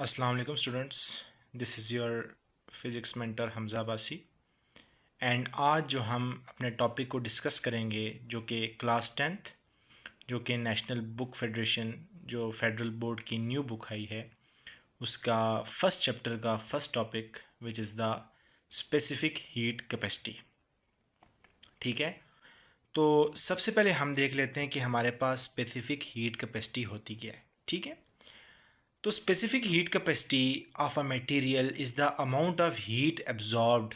अस्सलाम वालेकुम students, this is your physics mentor Hamza Abbasi. And आज जो हम अपने टॉपिक को डिस्कस करेंगे जो कि क्लास टेंथ जो कि नेशनल बुक फेडरेशन जो फेडरल बोर्ड की न्यू बुक आई है उसका फर्स्ट चैप्टर का first topic which is the specific heat capacity. ठीक है, तो सबसे पहले हम देख लेते हैं कि हमारे पास स्पेसिफिक हीट कैपेसिटी होती क्या है। ठीक है, तो specific heat capacity of a material is the amount of heat absorbed,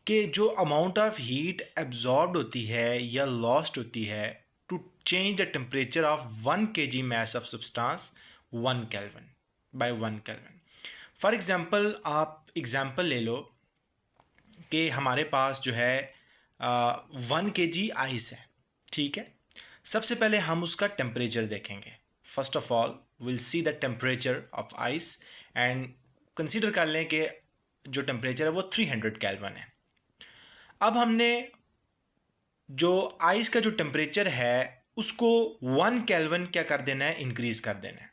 कि जो अमाउंट ऑफ हीट एब्जॉर्ब्ड होती है या लॉस्ट होती है to change the temperature of 1 kg mass of substance 1 kelvin by 1 kelvin. For example आप example ले लो कि हमारे पास जो है 1 kg आइस है। ठीक है, सबसे पहले हम उसका टेम्परेचर देखेंगे। First of all will see the temperature of ice and consider कर लें कि जो टेम्परेचर है वो 300 केल्विन है। अब हमने जो आइस का जो टेम्परेचर है उसको 1 केल्विन क्या कर देना है, इंक्रीज कर देना है।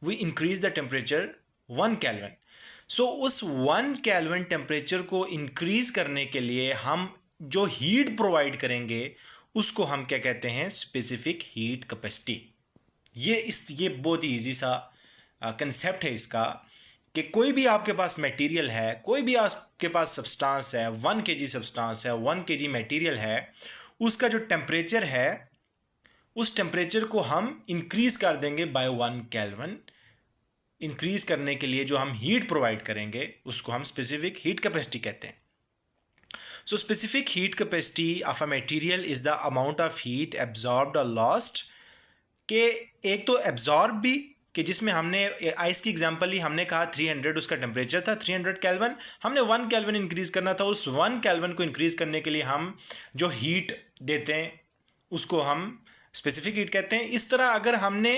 We increase the temperature 1 kelvin. सो उस 1 केल्विन टेम्परेचर को इंक्रीज करने के लिए हम जो हीट प्रोवाइड करेंगे उसको हम क्या कहते हैं, स्पेसिफिक हीट कैपेसिटी। ये बहुत ही ईजी सा कंसेप्ट है इसका, कि कोई भी आपके पास मटेरियल है, कोई भी आपके पास सब्सटेंस है, 1 kg सब्सटेंस है, 1 kg मटेरियल है, उसका जो टेम्परेचर है उस टेम्परेचर को हम इंक्रीज कर देंगे बाय 1 केल्विन। इंक्रीज करने के लिए जो हम हीट प्रोवाइड करेंगे उसको हम स्पेसिफिक हीट कैपेसिटी कहते हैं। So specific heat capacity of a material is the amount of heat absorbed और लॉस्ट, कि एक तो एब्जॉर्ब भी, कि जिसमें हमने आइस की एग्जांपल ली, हमने कहा 300 उसका टेम्परेचर था, 300 केल्विन, हमने 1 केल्विन इंक्रीज करना था। उस 1 केल्विन को इंक्रीज करने के लिए हम जो हीट देते हैं उसको हम स्पेसिफिक हीट कहते हैं। इस तरह अगर हमने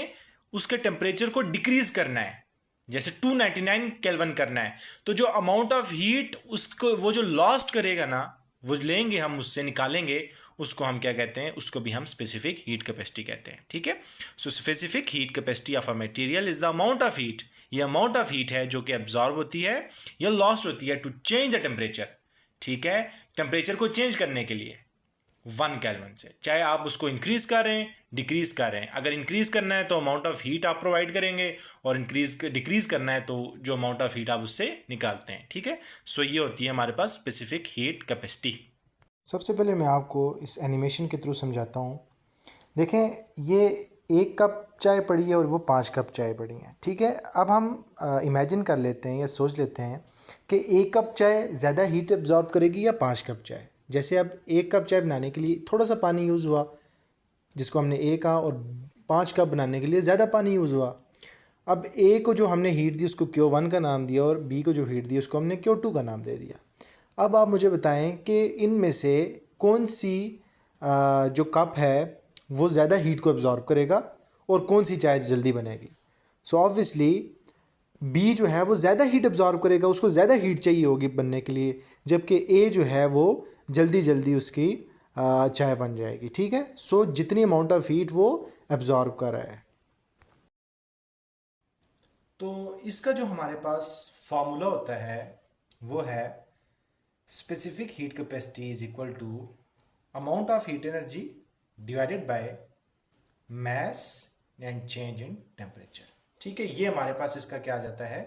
उसके टेम्परेचर को डिक्रीज करना है, जैसे 299 केल्विन करना है, तो जो अमाउंट ऑफ हीट उसको वो जो लॉस्ट करेगा ना, वो लेंगे हम उससे निकालेंगे, उसको हम क्या कहते हैं, उसको भी हम स्पेसिफिक हीट कैपेसिटी कहते हैं। ठीक है, so specific heat capacity of a material is the amount of heat, ये अमाउंट ऑफ हीट है जो कि एब्जॉर्ब होती है या लॉस्ट होती है टू चेंज द टेम्परेचर। ठीक है, टेम्परेचर को चेंज करने के लिए 1 केल्विन से, चाहे आप उसको इंक्रीज कर रहे हैं डिक्रीज कर रहे हैं। अगर इंक्रीज करना है तो अमाउंट ऑफ हीट आप प्रोवाइड करेंगे, और डिक्रीज करना है तो जो अमाउंट ऑफ हीट आप उससे निकालते हैं। ठीक है, सो ये होती है हमारे पास स्पेसिफिक हीट कैपेसिटी। सबसे पहले मैं आपको इस एनिमेशन के थ्रू समझाता हूँ। देखें, ये 1 कप चाय पड़ी है और वो 5 कप चाय पड़ी है। ठीक है, अब हम इमेजिन कर लेते हैं या सोच लेते हैं कि 1 कप चाय ज़्यादा हीट एब्जॉर्ब करेगी या 5 कप चाय। जैसे अब 1 कप चाय बनाने के लिए थोड़ा सा पानी यूज़ हुआ, जिसको हमने ए कहा, और 5 कप बनाने के लिए ज़्यादा पानी यूज़ हुआ। अब ए को जो हमने हीट दी उसको Q1 का नाम दिया, और बी को जो हीट दी उसको हमने Q2 का नाम दे दिया। अब आप मुझे बताएं कि इनमें से कौन सी जो कप है वो ज़्यादा हीट को एब्जॉर्ब करेगा और कौन सी चाय जल्दी बनेगी। सो ऑब्वियसली बी जो है वो ज़्यादा हीट एब्जॉर्ब करेगा, उसको ज़्यादा हीट चाहिए होगी बनने के लिए, जबकि ए जो है वो जल्दी जल्दी उसकी चाय बन जाएगी। ठीक है, सो जितनी अमाउंट ऑफ हीट वो एब्जॉर्ब कर रहा है। तो इसका जो हमारे पास फार्मूला होता है वो है specific heat capacity is equal to amount of heat energy divided by mass and change in temperature. ठीक है, ये हमारे पास इसका क्या आ जाता है,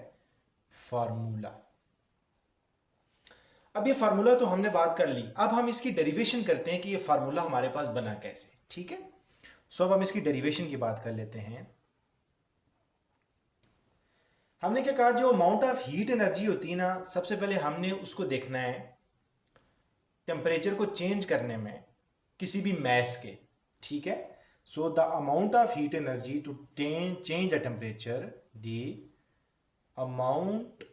फार्मूला। अब ये फार्मूला तो हमने बात कर ली, अब हम इसकी डेरिवेशन करते हैं कि ये फार्मूला हमारे पास बना कैसे। ठीक है, सो अब हम इसकी डेरिवेशन की बात कर लेते हैं। हमने क्या कहा, जो अमाउंट ऑफ हीट एनर्जी होती है ना, सबसे पहले हमने उसको देखना है टेम्परेचर को चेंज करने में किसी भी मैस के। ठीक है, so the amount of heat energy to change the temperature, the amount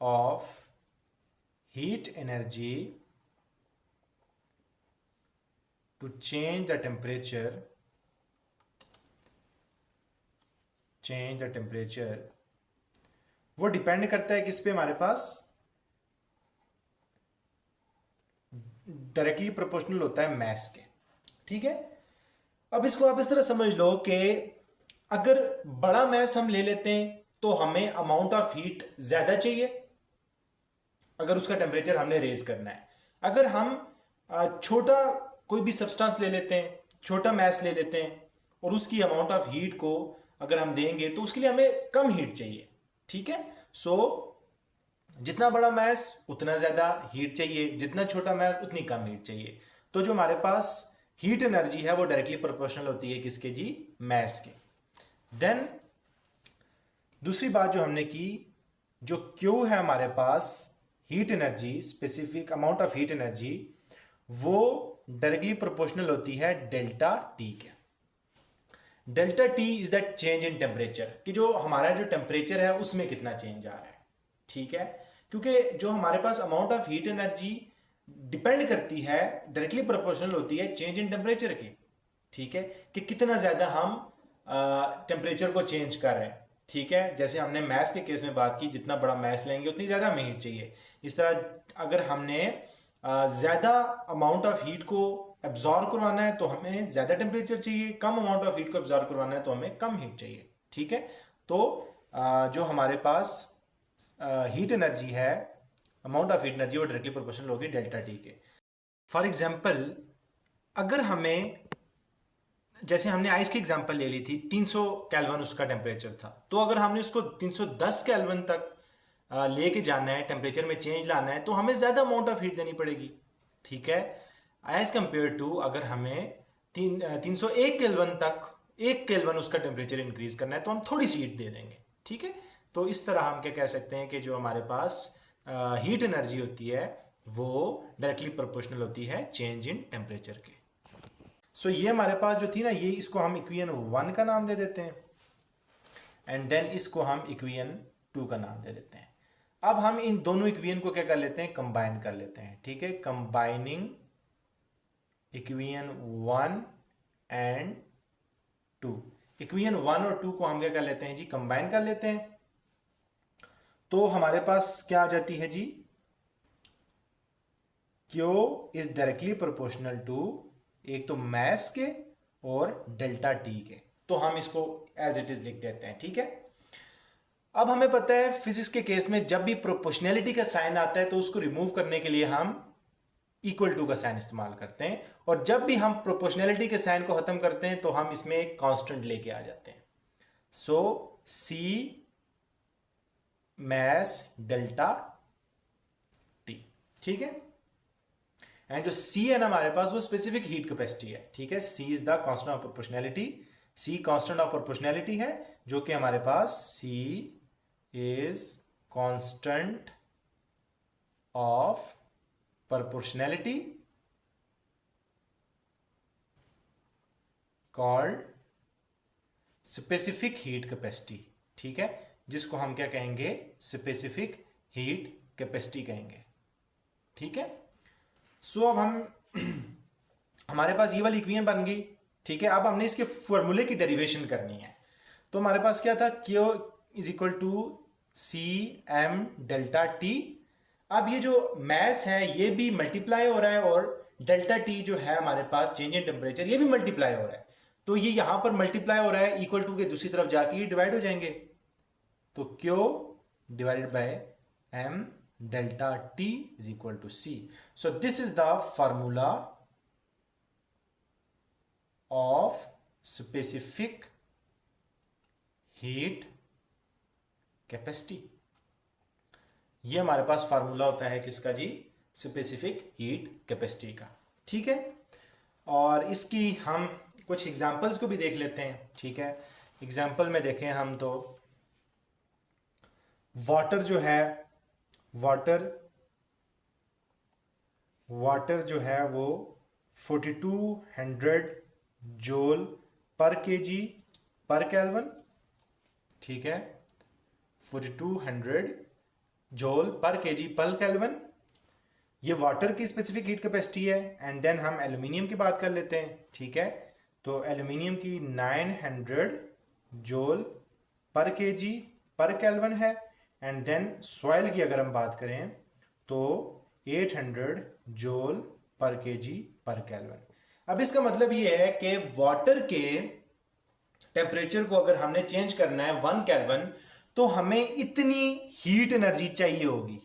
of heat energy to change the temperature वो डिपेंड करता है किस पे, हमारे पास डायरेक्टली प्रोपोर्शनल होता है मैस के। ठीक है, अब इसको आप इस तरह समझ लो कि अगर बड़ा मैस हम ले लेते हैं तो हमें अमाउंट ऑफ हीट ज्यादा चाहिए अगर उसका टेम्परेचर हमने रेज करना है। अगर हम छोटा कोई भी सब्सटेंस ले लेते हैं, छोटा मैस ले लेते हैं और उसकी अमाउंट ऑफ हीट को अगर हम देंगे तो उसके लिए हमें कम हीट चाहिए। ठीक है, सो जितना बड़ा मैस उतना ज्यादा हीट चाहिए, जितना छोटा मैस उतनी कम हीट चाहिए। तो जो हमारे पास हीट एनर्जी है वो डायरेक्टली प्रोपोर्शनल होती है किसके जी, मैस के। देन दूसरी बात जो हमने की, जो क्यू है हमारे पास heat energy, specific amount of heat energy, वो डायरेक्टली प्रोपोर्शनल होती है डेल्टा टी के। Delta T is that change in temperature, कि जो हमारा जो टेम्परेचर है उसमें कितना चेंज आ रहा है। ठीक है, क्योंकि जो हमारे पास amount of heat energy depend करती है, डायरेक्टली प्रोपोर्शनल होती है चेंज इन टेम्परेचर की। ठीक है, कि कितना ज्यादा हम टेम्परेचर को चेंज कर रहे हैं। ठीक है, जैसे हमने मैथ्स के केस में बात की, जितना बड़ा मैथ्स लेंगे उतनी ज्यादा हमें हीट चाहिए। इस तरह अगर हमने ज्यादा अमाउंट ऑफ हीट को एब्जॉर्ब करवाना है तो हमें ज्यादा टेम्परेचर चाहिए, कम अमाउंट ऑफ हीट को एब्जॉर्ब करवाना है तो हमें कम हीट चाहिए। ठीक है, तो जो हमारे पास हीट एनर्जी है, अमाउंट ऑफ हीट एनर्जी, वो डायरेक्टली प्रोपोर्शनल होगी डेल्टा टी के। फॉर एग्जाम्पल, अगर हमें, जैसे हमने आइस की एग्जांपल ले ली थी, 300 केल्विन उसका टेम्परेचर था, तो अगर हमने उसको 310 केल्विन तक लेके जाना है, टेम्परेचर में चेंज लाना है, तो हमें ज़्यादा अमाउंट ऑफ हीट देनी पड़ेगी। ठीक है, एज कंपेयर टू अगर हमें 301 केल्विन तक 1 केल्विन उसका टेम्परेचर इंक्रीज करना है तो हम थोड़ी सी हीट दे देंगे। ठीक है, तो इस तरह हम क्या कह सकते हैं कि जो हमारे पास हीट एनर्जी होती है वो डायरेक्टली प्रोपोर्शनल होती है चेंज इन टेम्परेचर के। सो ये हमारे पास जो थी ना, ये इसको हम इक्वेशन 1 का नाम दे देते हैं एंड देन इसको हम इक्वेशन 2 का नाम दे देते हैं। अब हम इन दोनों इक्वेशन को क्या कर लेते हैं, कंबाइन कर लेते हैं। ठीक है, कंबाइनिंग इक्वेशन 1 एंड 2, इक्वेशन 1 और 2 को हम क्या कर लेते हैं जी, कंबाइन कर लेते हैं। तो हमारे पास क्या आ जाती है जी, Q is directly proportional to एक तो मैस के और डेल्टा टी के। तो हम इसको एज इट इज लिख देते हैं। ठीक है, अब हमें पता है फिजिक्स के केस में जब भी प्रोपोर्शनैलिटी का साइन आता है तो उसको रिमूव करने के लिए हम इक्वल टू का साइन इस्तेमाल करते हैं, और जब भी हम प्रोपोर्शनैलिटी के साइन को खत्म करते हैं तो हम इसमें एक कांस्टेंट लेके आ जाते हैं। सो सी मैस डेल्टा टी। ठीक है, एंड जो सी है ना हमारे पास, वो स्पेसिफिक हीट कैपेसिटी है। ठीक है, C is the constant of proportionality, C constant of proportionality है, जो कि हमारे पास C is constant of proportionality called specific heat capacity. ठीक है, जिसको हम क्या कहेंगे, स्पेसिफिक हीट कैपेसिटी कहेंगे। ठीक है, सो अब हम हमारे पास ये वाली इक्वेशन बन गई। ठीक है, अब हमने इसके फॉर्मूले की डेरिवेशन करनी है। तो हमारे पास क्या था, Q is equal to C M delta T. अब ये जो मैस है ये भी मल्टीप्लाई हो रहा है, और डेल्टा टी जो है हमारे पास चेंज इन टेम्परेचर, ये भी मल्टीप्लाई हो रहा है। तो ये यहां पर मल्टीप्लाई हो रहा है, इक्वल टू के दूसरी तरफ जाके ये डिवाइड हो जाएंगे। तो Q divided by M delta T is equal to C. So this is the formula of specific heat capacity. ये हमारे पास फार्मूला होता है किसका जी, स्पेसिफिक हीट कैपेसिटी का। ठीक है, और इसकी हम कुछ एग्जांपल्स को भी देख लेते हैं। ठीक है, एग्जांपल में देखें हम तो वाटर जो है, वाटर जो है वो 4200 joule per KG per kelvin. ठीक है, 4200 joule per KG per kelvin, ये वाटर की स्पेसिफिक हीट कैपेसिटी है। एंड देन हम एल्यूमिनियम की बात कर लेते हैं। ठीक है, तो एल्यूमिनियम की 900 joule per KG per kelvin है। एंड देन सॉइल की अगर हम बात करें तो 800 joule per KG per kelvin. अब इसका मतलब ये है कि वाटर के टेम्परेचर को अगर हमने चेंज करना है 1 केल्विन, तो हमें इतनी हीट एनर्जी चाहिए होगी।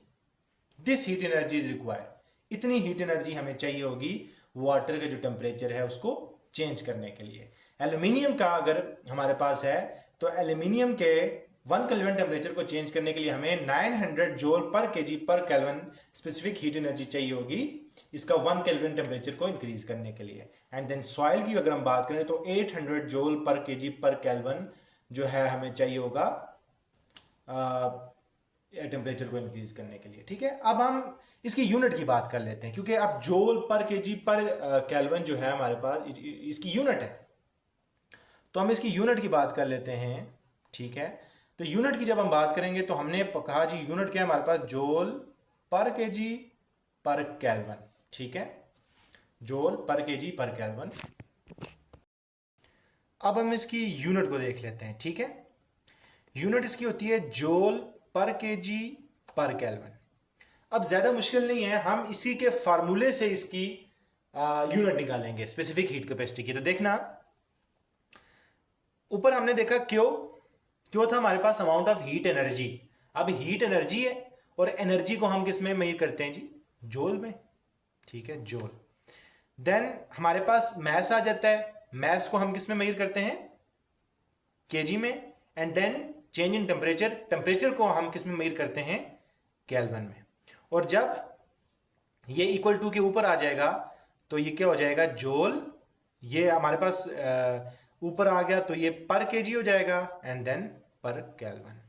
This heat energy is required. इतनी हीट एनर्जी हमें चाहिए होगी वाटर का जो टेम्परेचर है उसको चेंज करने के लिए। एल्यूमिनियम का अगर हमारे पास है तो एल्यूमिनियम के 1 केल्विन टेम्परेचर को चेंज करने के लिए हमें 900 joule per KG per kelvin specific heat energy चाहिए होगी इसका 1 केल्विन टेम्परेचर को इंक्रीज करने के लिए। एंड देन सॉइल की अगर हम बात करें तो 800 joule per KG per kelvin जो है हमें चाहिए होगा टेम्परेचर को इंक्रीज करने के लिए। ठीक है, अब हम इसकी यूनिट की बात कर लेते हैं, क्योंकि अब joule per KG per kelvin जो है हमारे पास इसकी यूनिट है, तो हम इसकी यूनिट की बात कर लेते हैं। ठीक है, तो यूनिट की जब हम बात करेंगे तो हमने कहा जी यूनिट क्या है हमारे पास, joule per KG per kelvin. ठीक है, joule per KG per kelvin. अब हम इसकी यूनिट को देख लेते हैं। ठीक है, यूनिट इसकी होती है joule per KG per kelvin. अब ज्यादा मुश्किल नहीं है, हम इसी के फार्मूले से इसकी यूनिट निकालेंगे स्पेसिफिक हीट कैपेसिटी की। तो देखना ऊपर हमने देखा क्यों था हमारे पास अमाउंट ऑफ हीट एनर्जी। अब हीट एनर्जी है और एनर्जी को हम किस में मेजर करते हैं जी, जूल में। ठीक है, जूल। देन हमारे पास मैस आ जाता है, मैस को हम किस में मेजर करते हैं, केजी में। And then change in temperature, temperature को हम किस में मेजर करते हैं, केल्विन में। और जब ये इक्वल टू के ऊपर आ जाएगा तो ये क्या हो जाएगा, जूल। ये हमारे पास ऊपर आ गया तो ये पर केजी हो जाएगा एंड देन पर केल्विन।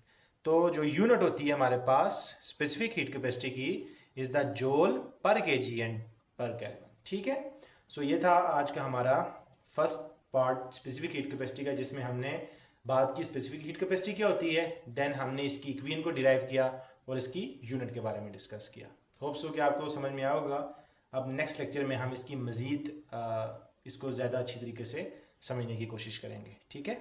तो जो यूनिट होती है हमारे पास स्पेसिफिक हीट कैपेसिटी की is the joule per KG and पर केल्विन। ठीक है, सो ये था आज का हमारा first part specific heat capacity का, जिसमें हमने बात की स्पेसिफिक हीट कैपेसिटी क्या होती है, देन हमने इसकी इक्वेशन को डिराइव किया और इसकी यूनिट के बारे में डिस्कस किया। होप सो कि आपको समझ में आया होगा। अब नेक्स्ट लेक्चर में हम इसकी मज़ीद इसको ज़्यादा अच्छी तरीके से समझने की कोशिश करेंगे। ठीक है।